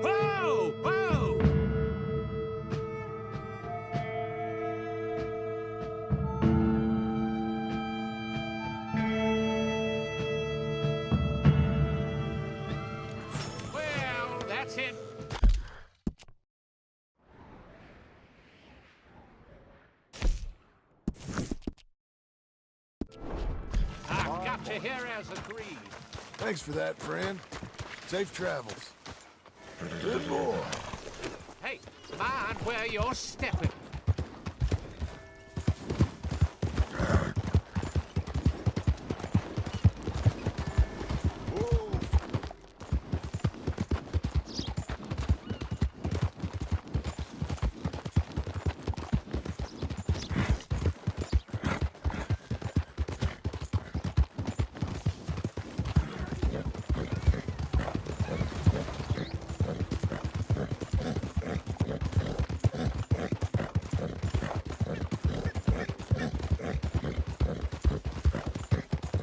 Whoa! Whoa! Well, that's it. I've got you here as agreed. Thanks for that, friend. Safe travels. Good boy. Hey, mind where you're stepping.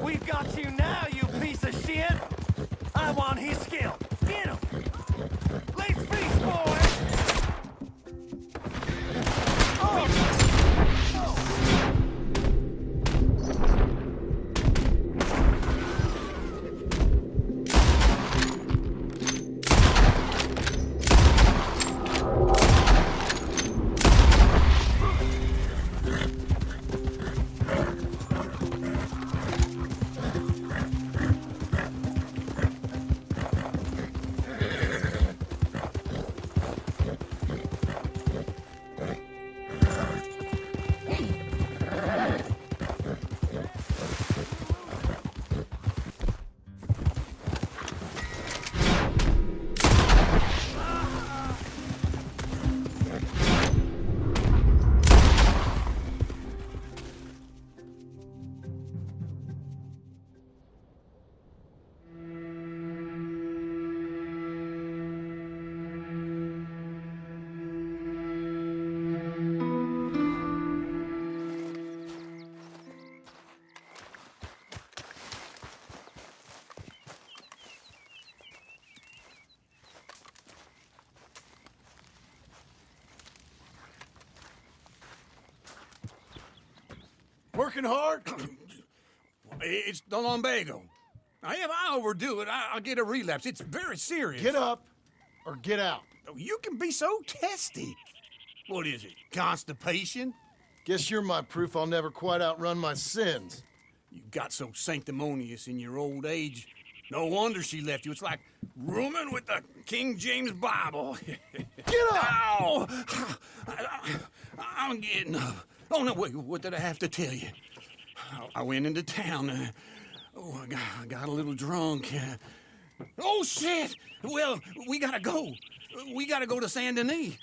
We've got you now, you piece of shit! I want his skill. Get him! Let's feast, boys! Working hard? It's the lumbago. Now, if I overdo it, I'll get a relapse. It's very serious. Get up or get out. Oh, you can be so testy. What is it, constipation? Guess you're my proof I'll never quite outrun my sins. You got so sanctimonious in your old age. No wonder she left you. It's like rooming with the King James Bible. Get up! Ow! I'm getting up. Oh, no, wait, what did I have to tell you? I went into town. I got a little drunk. Oh, shit! Well, we gotta go. We gotta go to Saint Denis.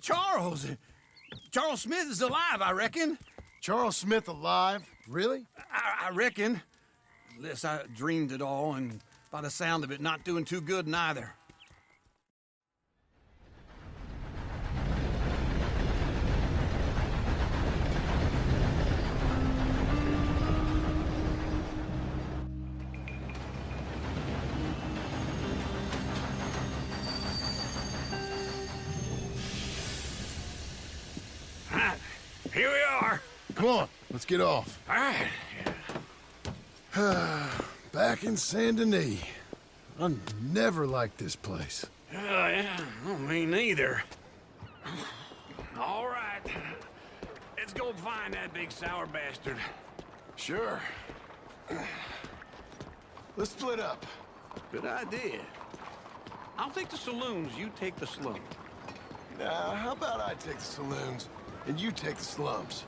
Charles Smith is alive, I reckon. Charles Smith alive? Really? I reckon. Unless I dreamed it all, and by the sound of it, not doing too good neither. Here we are. Come on, let's get off. All right. Back in Saint Denis. I never liked this place. Yeah, me neither. All right. Let's go find that big sour bastard. Sure. Let's split up. Good idea. I'll take the saloons, you take the slum. Now, how about I take the saloons and you take the slums?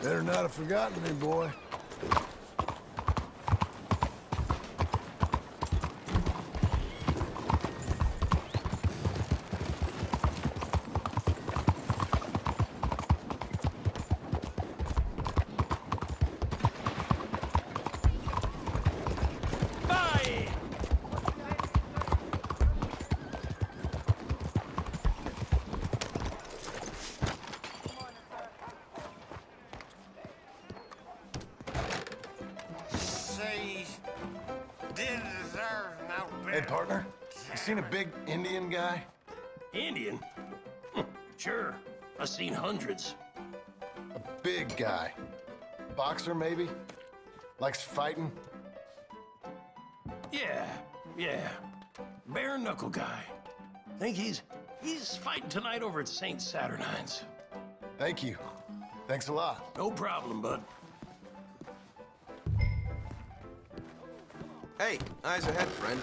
Better not have forgotten me, boy. partner? You seen a big Indian guy? Indian? Sure. I've seen hundreds. A big guy. Boxer, maybe? Likes fighting? Yeah. Bare knuckle guy. Think he's fighting tonight over at St. Saturnine's. Thank you. Thanks a lot. No problem, bud. Hey, eyes ahead, friend.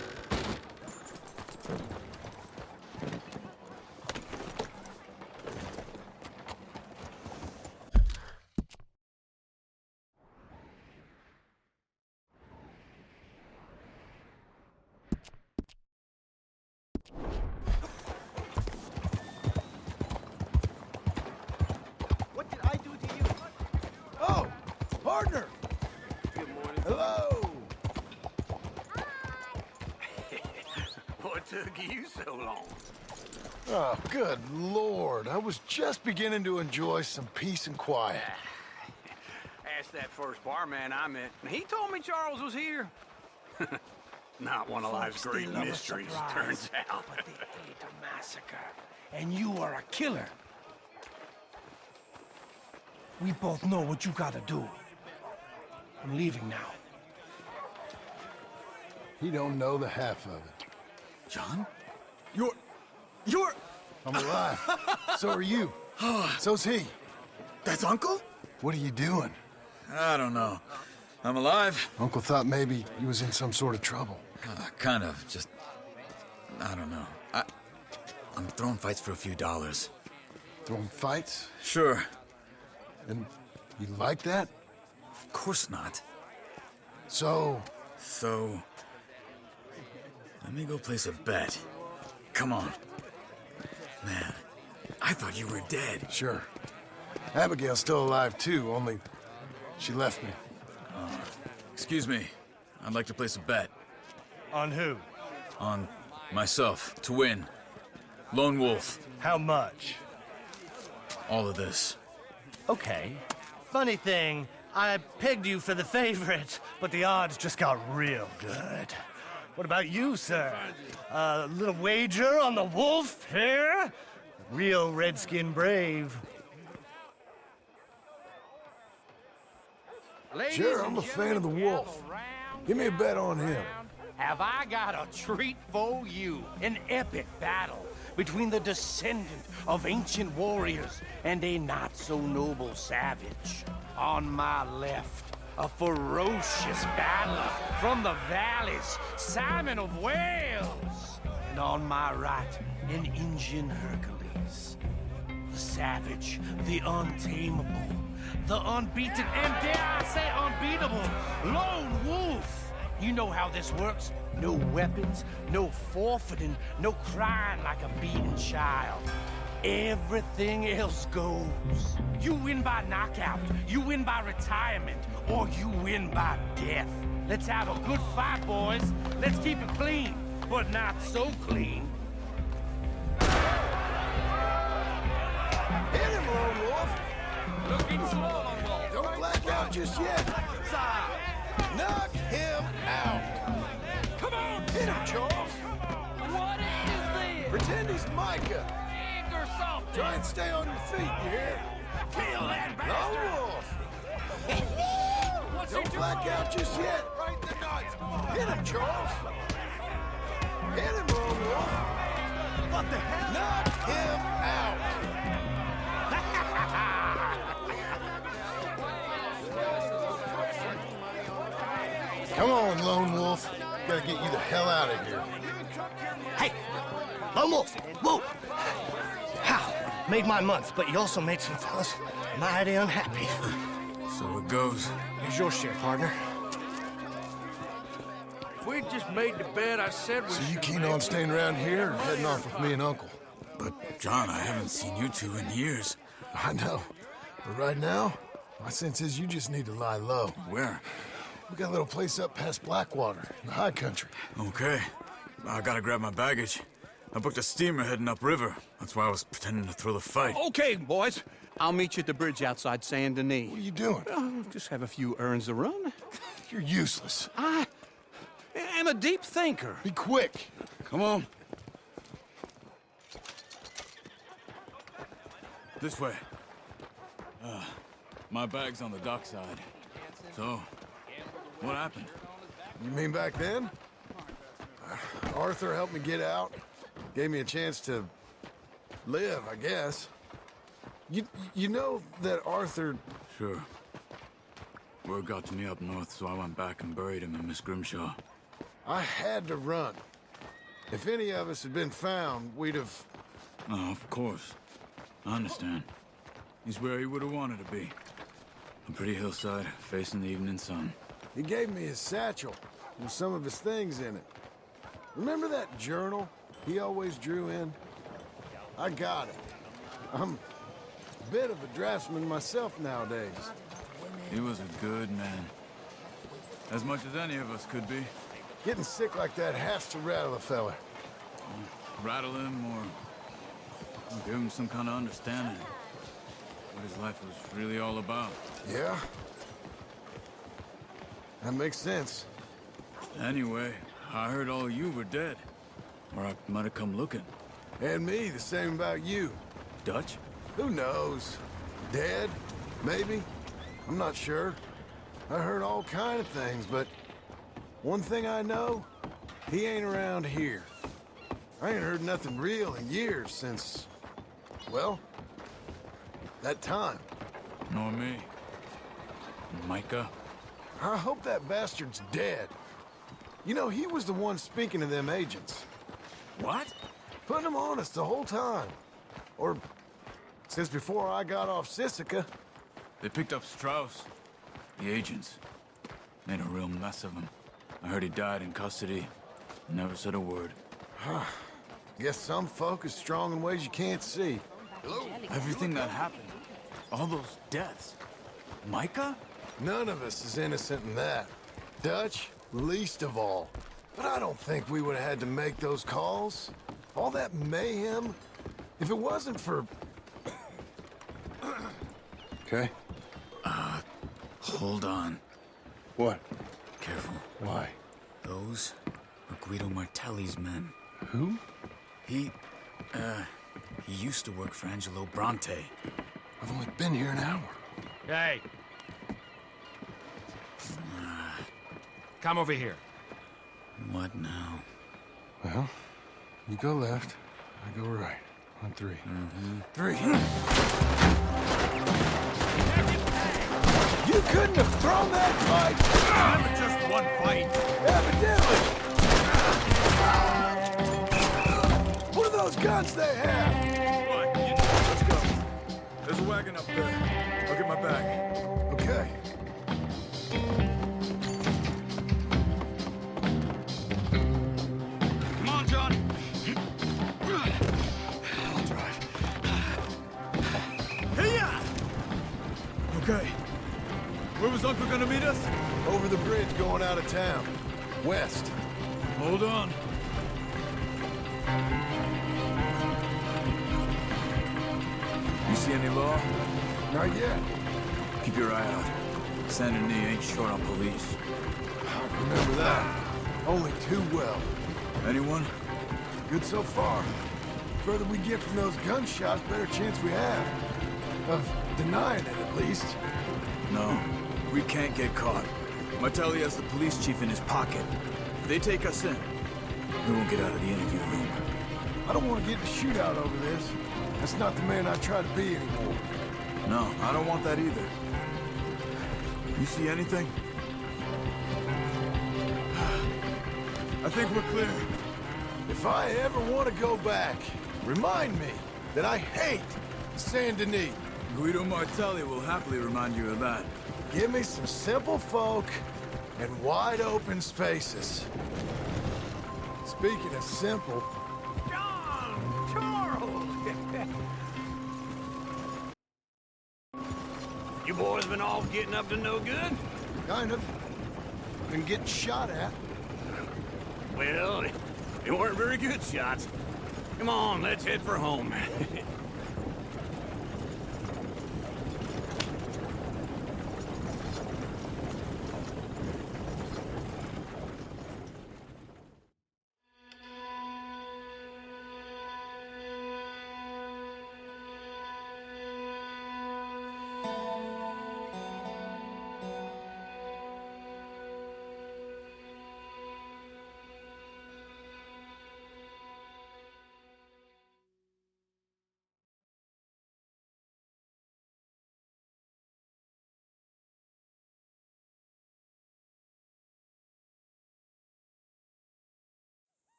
What did I do to you? Oh, partner! Good morning. Hello! What took you so long? Oh, good Lord. I was just beginning to enjoy some peace and quiet. Asked that first barman I met. He told me Charles was here. Not one of life's Folks, they great love a mysteries, surprise, turns out. But they hate a massacre. And you are a killer. We both know what you gotta do. I'm leaving now. He don't know the half of it. John? You're... I'm alive. So are you. So's he. That's Uncle? What are you doing? I don't know. I'm alive. Uncle thought maybe he was in some sort of trouble. Kind of. Just... I don't know. I'm throwing fights for a few dollars. Throwing fights? Sure. And you like that? Of course not. So, So... Let me go place a bet. Come on. Man, I thought you were dead. sure. Abigail's still alive too, only she left me. Excuse me. I'd like to place a bet. On who? On myself, to win. Lone Wolf. How much? All of this. Okay. Funny thing, I pegged you for the favorite, but the odds just got real good. What about you, sir? A little wager on the wolf here? Real redskin brave. Ladies Sure, and I'm a fan of the gentlemen, wolf. gather round, Give me a bet on him. Have I got a treat for you? An epic battle between the descendant of ancient warriors and a not-so-noble savage. On my left, a ferocious battler from the valleys, Simon of Wales. And on my right, an Indian Hercules. The savage, the untamable, the unbeaten, and dare I say unbeatable, Lone Wolf. You know how this works. No weapons, no forfeiting, no crying like a beaten child. Everything else goes. You win by knockout, you win by retirement, or you win by death. Let's have a good fight, boys. Let's keep it clean, but not so clean. Hit him, Lone Wolf! Looking slow, Lone Wolf. Don't black out just yet. Knock him out! Come on, Hit him, Charles! what is this? Pretend he's Micah. Egg or something? Try and stay on your feet, you hear? Kill that Lone bastard! Wolf! What's Don't it you black want? out just yet. Right the nuts. Hit him, Charles! Hit him, Lone Wolf! What the hell? Knock him out! Come on, Lone Wolf. Gotta get you the hell out of here. Hey, Lone Wolf, whoa! How? Made my month, but you also made some fellas mighty unhappy. So it goes. Here's your share, partner. If we'd just made the bet I said we So you should keen make, on staying around here or heading off with me and Uncle? But, John, I haven't seen you two in years. I know. But right now, my sense is you just need to lie low. Where? We got a little place up past Blackwater, in the high country. Okay. I gotta grab my baggage. I booked a steamer heading upriver. That's why I was pretending to throw the fight. Okay, boys. I'll meet you at the bridge outside Saint Denis. What are you doing? Oh, just have a few errands to run. You're useless. am a deep thinker. Be quick. Come on. This way. My bag's on the dockside. So, what happened? You mean back then? Arthur helped me get out. Gave me a chance to live, I guess. You know that Arthur... Sure. Word got to me up north, so I went back and buried him in Miss Grimshaw. I had to run. If any of us had been found, we'd have... Oh, of course. I understand. He's where he would have wanted to be. A pretty hillside, facing the evening sun. He gave me his satchel with some of his things in it. Remember that journal he always drew in? I got it. I'm a bit of a draftsman myself nowadays. He was a good man. As much as any of us could be. Getting sick like that has to rattle a fella. Rattle him or give him some kind of understanding. What his life was really all about. Yeah? That makes sense. Anyway, I heard all you were dead. Or I might have come looking. And me, the same about you. Dutch? Who knows? Dead? Maybe? I'm not sure. I heard all kind of things, but one thing I know, he ain't around here. I ain't heard nothing real in years since, well, that time. Nor me. Micah? I hope that bastard's dead. You know, he was the one speaking to them agents. What? Putting them on us the whole time. Or since before I got off Sisika. They picked up Strauss. The agents. Made a real mess of him. I heard he died in custody. Never said a word. Guess some folk is strong in ways you can't see. Everything that happened. All those deaths. Micah? None of us is innocent in that. Dutch, least of all. But I don't think we would have had to make those calls. All that mayhem. If it wasn't for... Okay? Hold on. What? Careful. Why? Those were Guido Martelli's men. Who? He used to work for Angelo Bronte. I've only been here an hour. Hey. Come over here. What now? Well, you go left, I go right. On three. Three. You couldn't have thrown that fight! Never just one fight. Evidently! What are those guns they have? What? Let's go. There's a wagon up there. I'll get my bag. Okay. Come on, John. I'll drive. Hey-ya! Okay. Where was Uncle gonna meet us? Over the bridge going out of town. West. Hold on. You see any law? Not yet. Keep your eye out. Saint Denis ain't short on police. I remember that. Only too well. Anyone? Good so far. Further we get from those gunshots, better chance we have. Of denying it, at least. No. We can't get caught. Martelli has the police chief in his pocket. If they take us in, we won't get out of the interview room. I don't want to get in a shootout over this. That's not the man I try to be anymore. No, I don't want that either. You see anything? I think we're clear. If I ever want to go back, remind me that I hate Saint Denis. Guido Martelli will happily remind you of that. Give me some simple folk and wide open spaces. Speaking of simple, John! Charles! You boys been all getting up to no good? kind of. Been getting shot at. Well, they weren't very good shots. Come on, let's head for home.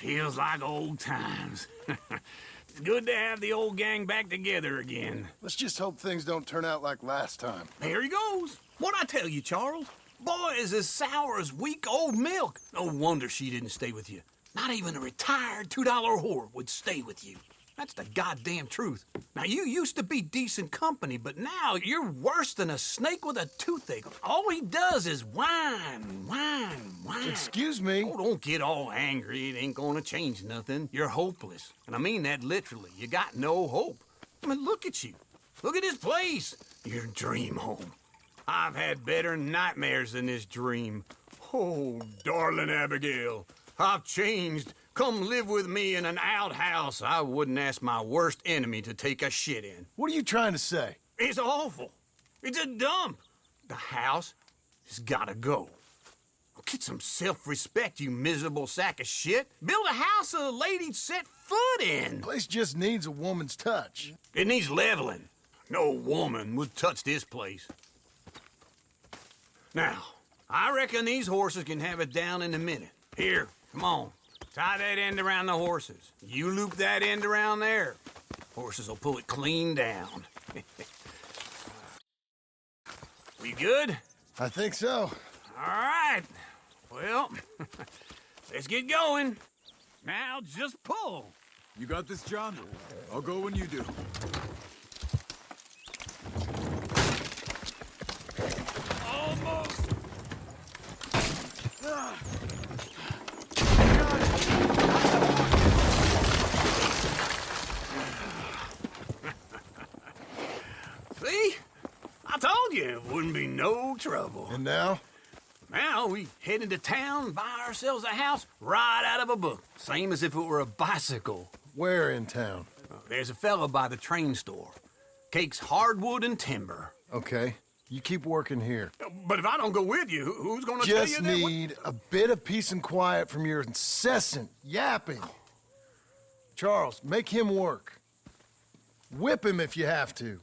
Feels like old times. It's good to have the old gang back together again. Let's just hope things don't turn out like last time. Here he goes. What'd I tell you, Charles? Boy is as sour as weak old milk. No wonder she didn't stay with you. Not even a retired $2 whore would stay with you. That's the goddamn truth. Now, you used to be decent company, but now you're worse than a snake with a toothache. All he does is whine, whine, whine. Excuse me? Oh, don't get all angry. It ain't gonna change nothing. You're hopeless. And I mean that literally. You got no hope. I mean, look at you. Look at this place. Your dream home. I've had better nightmares than this dream. Oh, darling Abigail, I've changed. Come live with me in an outhouse I wouldn't ask my worst enemy to take a shit in. What are you trying to say? It's awful. It's a dump. The house has gotta go. Get some self-respect, you miserable sack of shit. Build a house a lady'd set foot in. Place just needs a woman's touch. It needs leveling. No woman would touch this place. Now, I reckon these horses can have it down in a minute. Here, come on. Tie that end around the horses. You loop that end around there. Horses will pull it clean down. We good? I think so. All right. Well, let's get going. Now just pull. You got this, John? I'll go when you do. Almost. See? I told you it wouldn't be no trouble. And now? Now we head into town, buy ourselves a house right out of a book. Same as if it were a bicycle. Where in town? There's a fella by the train store. Cakes hardwood and timber. Okay. You keep working here. But if I don't go with you, who's gonna tell you Just that? need a bit of peace and quiet from your incessant yapping. Charles, make him work. Whip him if you have to.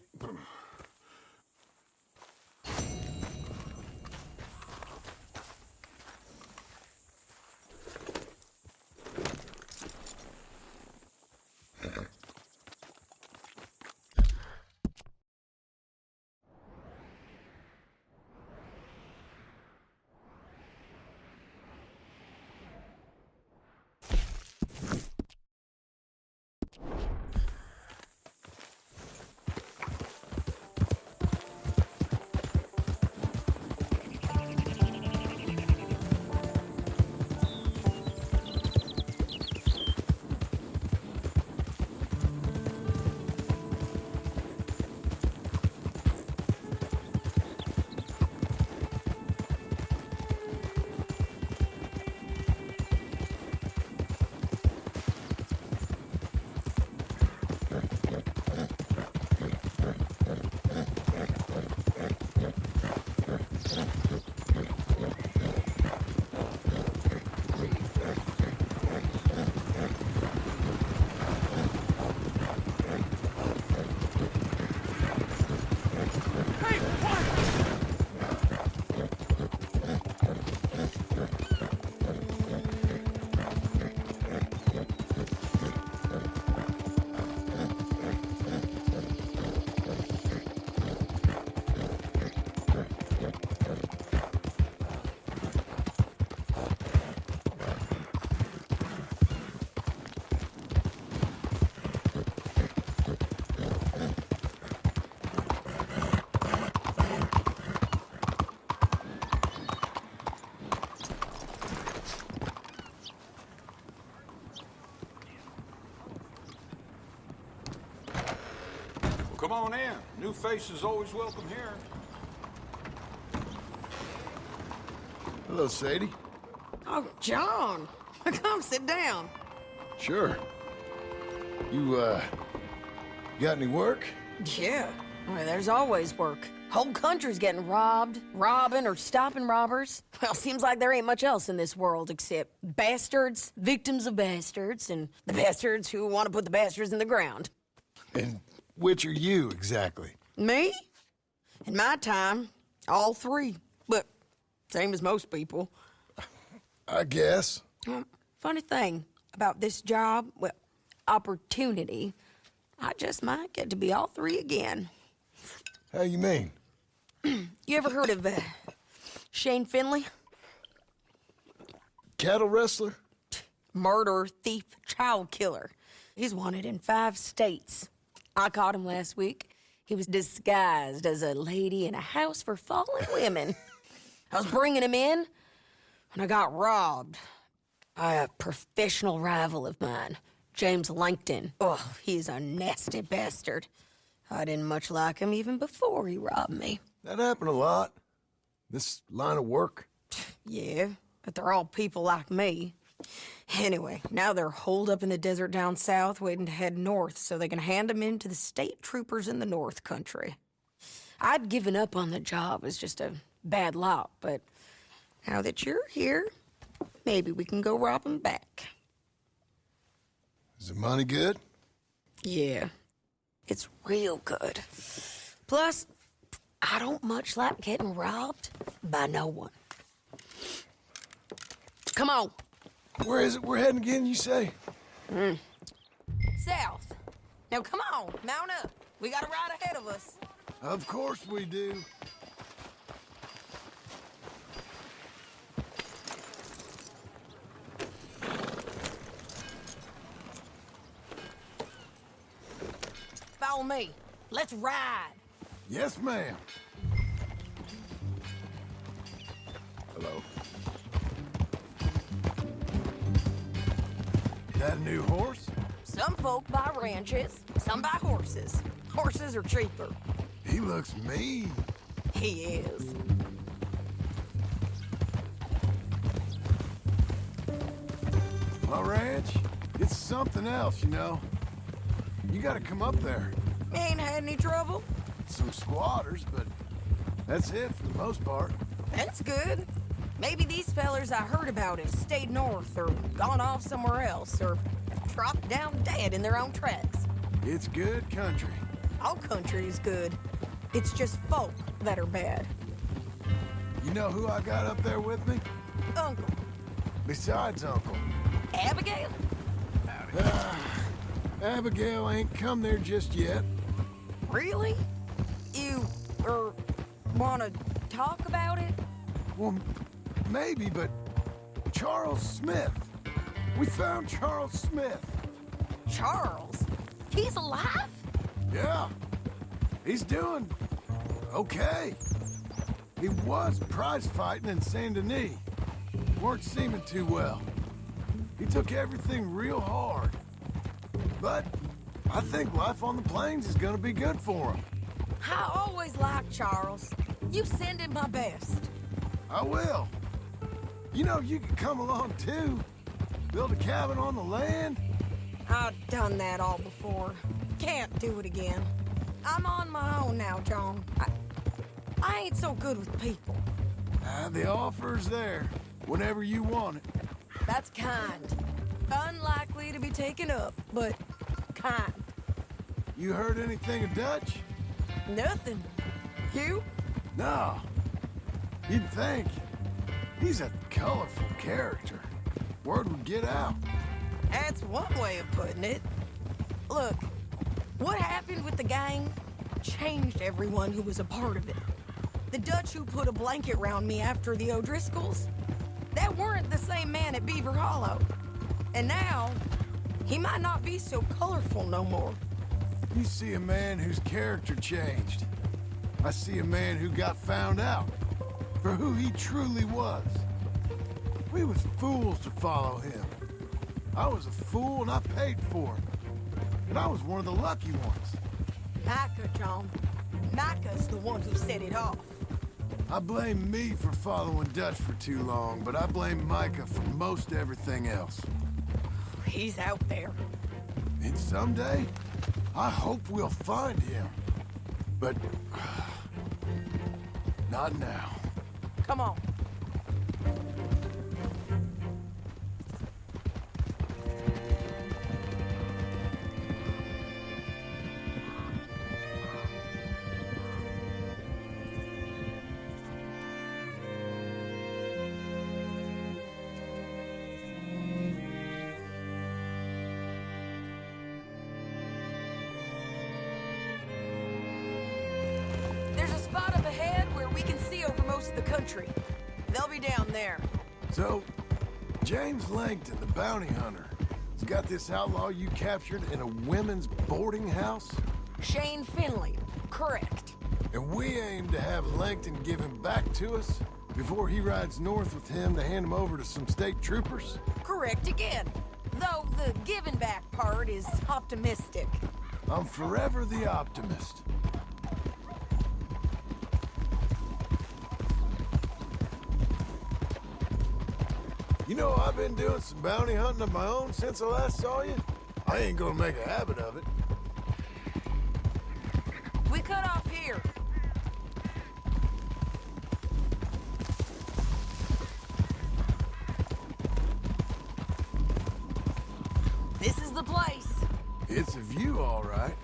Come on in. New faces always welcome here. Hello, Sadie. Oh, John. Come sit down. Sure. You got any work? Yeah. Well, there's always work. Whole country's getting robbed, robbing, or stopping robbers. Well, seems like there ain't much else in this world except bastards, victims of bastards, and the bastards who want to put the bastards in the ground. And which are you, exactly? Me? In my time, all three. But same as most people. I guess. Funny thing about this job, well, opportunity, I just might get to be all three again. How you mean? You ever heard of Shane Finley? Cattle wrestler? Murderer, thief, child killer. He's wanted in 5 states. I caught him last week. He was disguised as a lady in a house for fallen women. I was bringing him in when I got robbed by a professional rival of mine, James Langton. Oh, he's a nasty bastard. I didn't much like him even before he robbed me. That happened a lot. This line of work. Yeah, but they're all people like me. Anyway, now they're holed up in the desert down south, waiting to head north so they can hand them in to the state troopers in the north country. I'd given up on the job as just a bad lot, but now that you're here, maybe we can go rob them back. Is the money good? Yeah, it's real good. Plus, I don't much like getting robbed by no one. Come on. Where is it we're heading again, you say? South. Now come on, mount up. We got a ride ahead of us. Of course we do. Follow me. Let's ride. Yes, ma'am. Hello. That a new horse? Some folk buy ranches, some buy horses. Horses are cheaper. He looks mean. He is. My ranch, it's something else, you know. You gotta come up there. Ain't had any trouble? Some squatters, but that's it for the most part. That's good. Maybe these fellers I heard about have stayed north or gone off somewhere else or dropped down dead in their own tracks. It's good country. All country is good. It's just folk that are bad. You know who I got up there with me? Uncle. Besides Uncle. Abigail? Abigail ain't come there just yet. Really? You, wanna talk about it? Well, maybe, but Charles Smith. We found Charles Smith. Charles? He's alive? Yeah. He's doing okay. He was prize fighting in Saint Denis. Weren't seeming too well. He took everything real hard. But I think life on the plains is gonna be good for him. I always liked Charles. You send him my best. I will. You know, you could come along too. Build a cabin on the land. I've done that all before. Can't do it again. I'm on my own now, John. I ain't so good with people. The offer's there, whenever you want it. That's kind. Unlikely to be taken up, but kind. You heard anything of Dutch? Nothing. You? No. You'd think. He's a colorful character. Word would get out. That's one way of putting it. Look, what happened with the gang changed everyone who was a part of it. The Dutch who put a blanket round me after the O'Driscolls, that weren't the same man at Beaver Hollow. And now, he might not be so colorful no more. You see a man whose character changed. I see a man who got found out for who he truly was. We was fools to follow him. I was a fool and I paid for it. And I was one of the lucky ones. Micah, John. Micah's the one who set it off. I blame me for following Dutch for too long, but I blame Micah for most everything else. He's out there. And someday, I hope we'll find him. But not now. Come on. country. They'll be down there. So, James Langton, the bounty hunter, has got this outlaw you captured in a women's boarding house? Shane Finley. Correct. And we aim to have Langton give him back to us before he rides north with him to hand him over to some state troopers? Correct again. Though the giving back part is optimistic. I'm forever the optimist. You know, I've been doing some bounty hunting of my own since I last saw you. I ain't gonna make a habit of it. We cut off here. This is the place. It's a view, all right.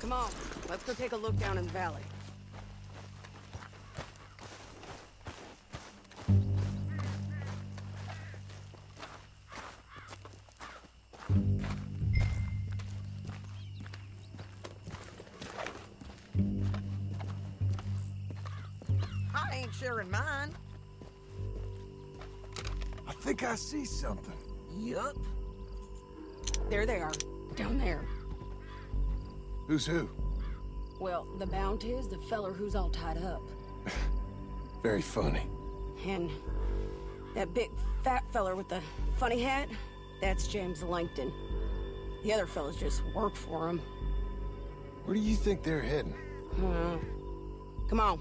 Come on, let's go take a look down in the valley. I ain't sharing mine. I think I see something. Yup. There they are, down there. Who's who? Well, the bounty is the feller who's all tied up. Very funny. And that big fat feller with the funny hat, that's James Langton. The other fellas just work for him. Where do you think they're heading? Come on.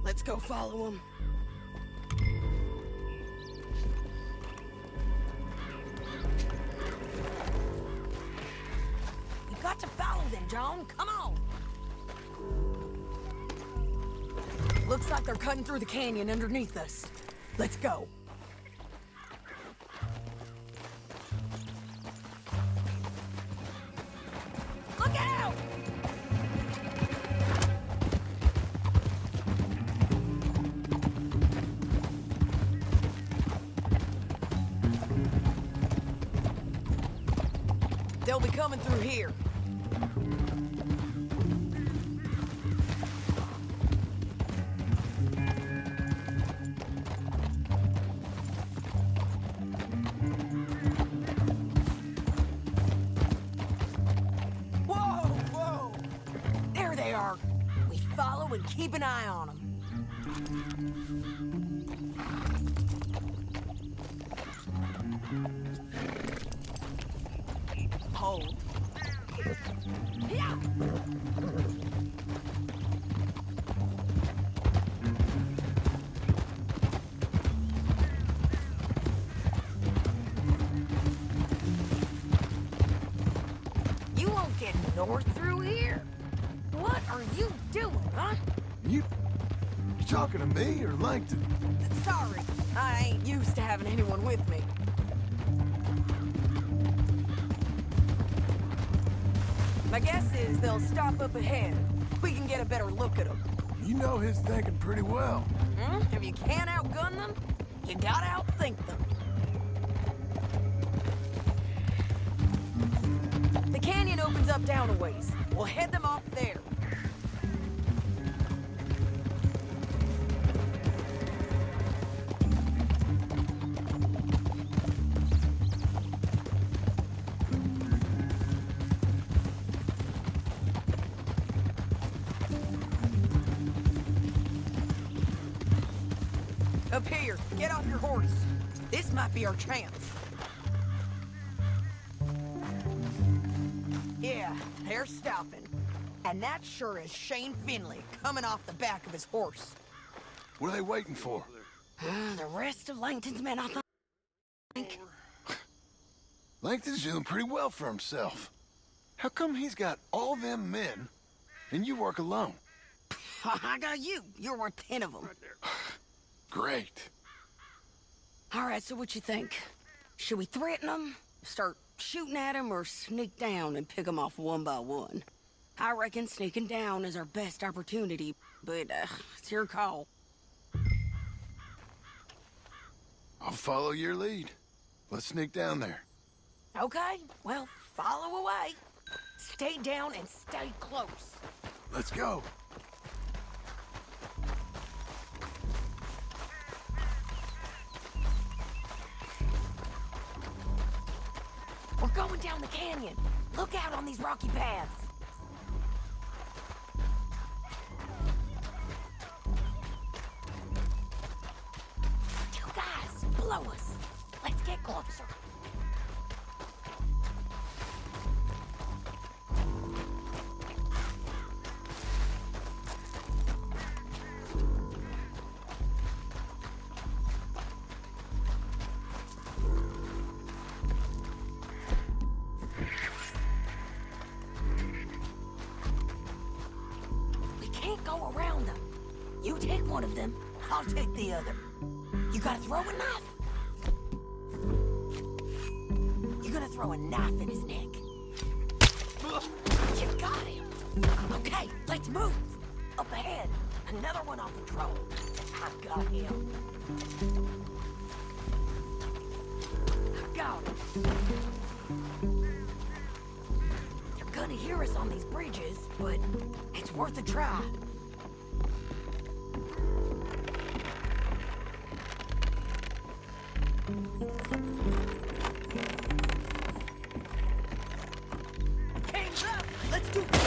Let's go follow him. You got to follow them, John. Come on. Looks like they're cutting through the canyon underneath us. Let's go. Look out! They'll be coming through here. Whoa! There they are. We follow and keep an eye on them. Hold. Yeah. You won't get north through here. What are you doing, huh? You talking to me or Langton? Sorry, I ain't used to having anyone with me. My guess is they'll stop up ahead. We can get a better look at them. You know his thinking pretty well. If you can't outgun them, you gotta outthink them. The canyon opens up down a ways. We'll head them off there. Up here, get off your horse. This might be our chance. Yeah, they're stopping. And that sure is Shane Finley coming off the back of his horse. What are they waiting for? The rest of Langton's men, I think. Langton's doing pretty well for himself. How come he's got all them men and you work alone? I got you. You're worth 10 of them. Great. All right, so what you think? Should we threaten them, start shooting at them, or sneak down and pick them off one by one? I reckon sneaking down is our best opportunity, but it's your call. I'll follow your lead. Let's sneak down there. Okay, well, follow away. Stay down and stay close. Let's go. We're going down the canyon. Look out on these rocky paths. Two guys below us. Let's get closer. Go around them. You take one of them, I'll take the other. You gotta throw a knife. You're gonna throw a knife in his neck. You got him. Okay, let's move. Up ahead, another one on patrol. I got him. I got him. You're gonna hear us on these bridges, but it's worth a try. Hands up! Let's do it!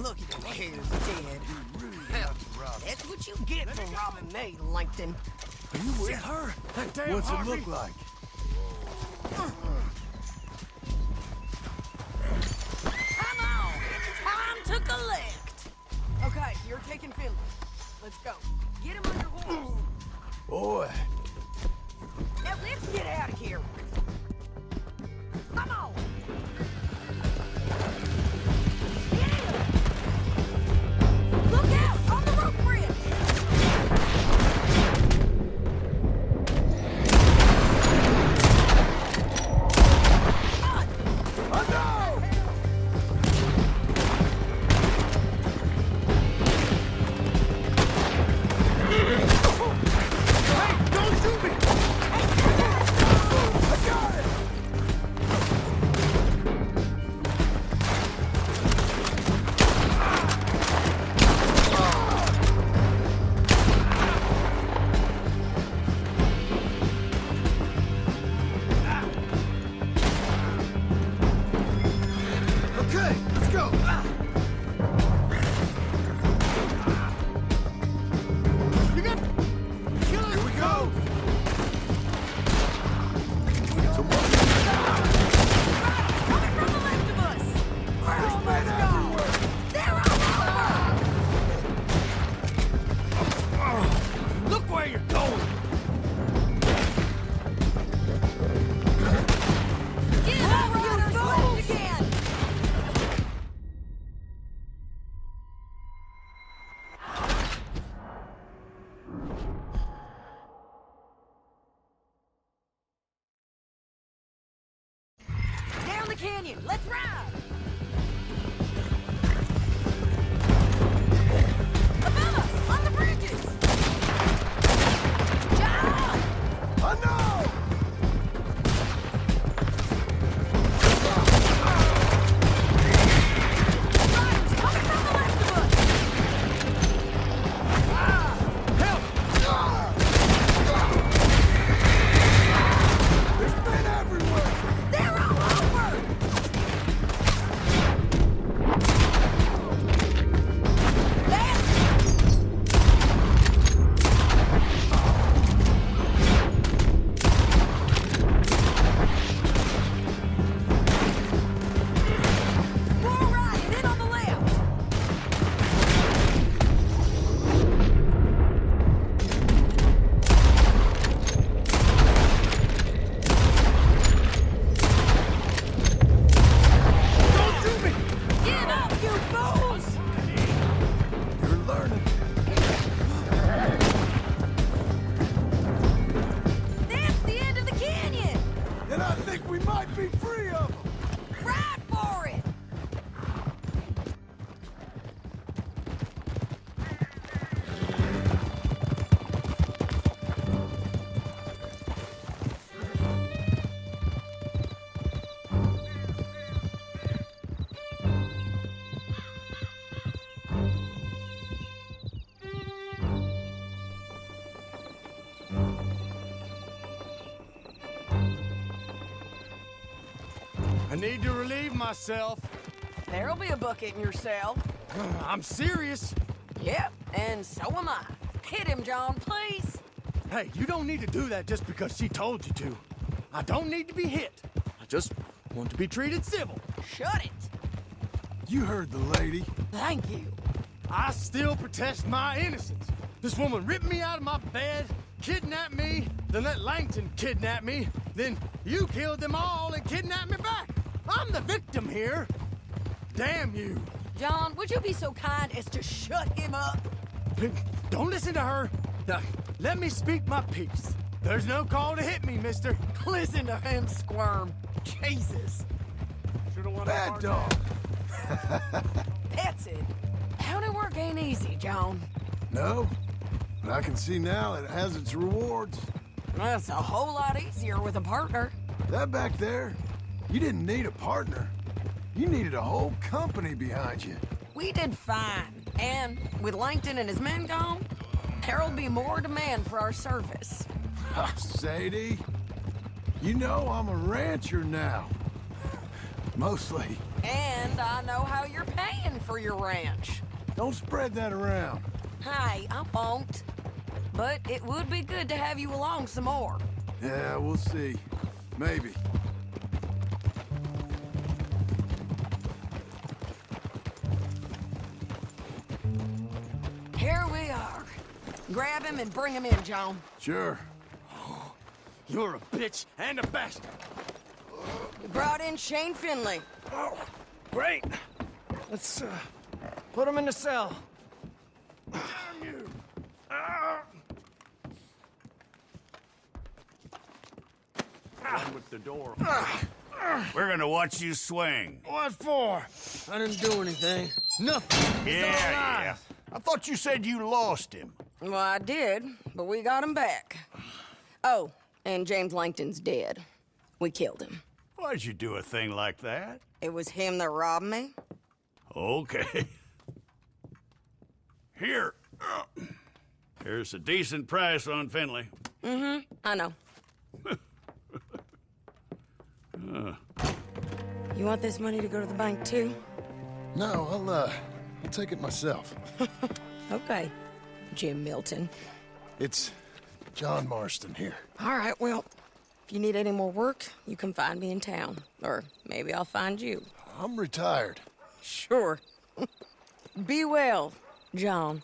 Look at your hair's dead. Hell, that's what you get for robbing me, Langton. Are you with her? That damn What's Harvey? it look like? Come on! Time to collect! Okay, you're taking Finley. Let's go. Get him on your horse. Boy, Now let's get out of here. need to relieve myself. There'll be a bucket in your cell. I'm serious. Yep, and so am I. Hit him, John, please. Hey, you don't need to do that just because she told you to. I don't need to be hit. I just want to be treated civil. Shut it. You heard the lady. Thank you. I still protest my innocence. This woman ripped me out of my bed, kidnapped me, then let Langton kidnap me, then you killed them all and kidnapped me back. I'm the victim here. Damn you. John, would you be so kind as to shut him up? Don't listen to her. Now, let me speak my piece. There's no call to hit me, mister. Listen to him squirm. Jesus. Bad dog. That's it. County work ain't easy, John. No, but I can see now it has its rewards. That's a whole lot easier with a partner. That back there, you didn't need a partner. You needed a whole company behind you. We did fine. And with Langton and his men gone, there'll be more demand for our service. Sadie, you know I'm a rancher now. Mostly. And I know how you're paying for your ranch. Don't spread that around. Hey, I won't. But it would be good to have you along some more. Yeah, we'll see. Maybe. Here we are. Grab him and bring him in, John. Sure. You're a bitch and a bastard. You brought in Shane Finley. Oh, great. Let's put him in the cell. Damn you. With the door. We're gonna watch you swing. What for? I didn't do anything. Nothing. It's all lies. I thought you said you lost him. Well, I did, but we got him back. Oh, and James Langton's dead. We killed him. Why'd you do a thing like that? It was him that robbed me. Okay. Here. Here's a decent price on Finley. I know. You want this money to go to the bank, too? No, I'll take it myself. Okay, Jim Milton. It's John Marston here. All right, well, if you need any more work, you can find me in town. Or maybe I'll find you. I'm retired. Sure. Be well, John.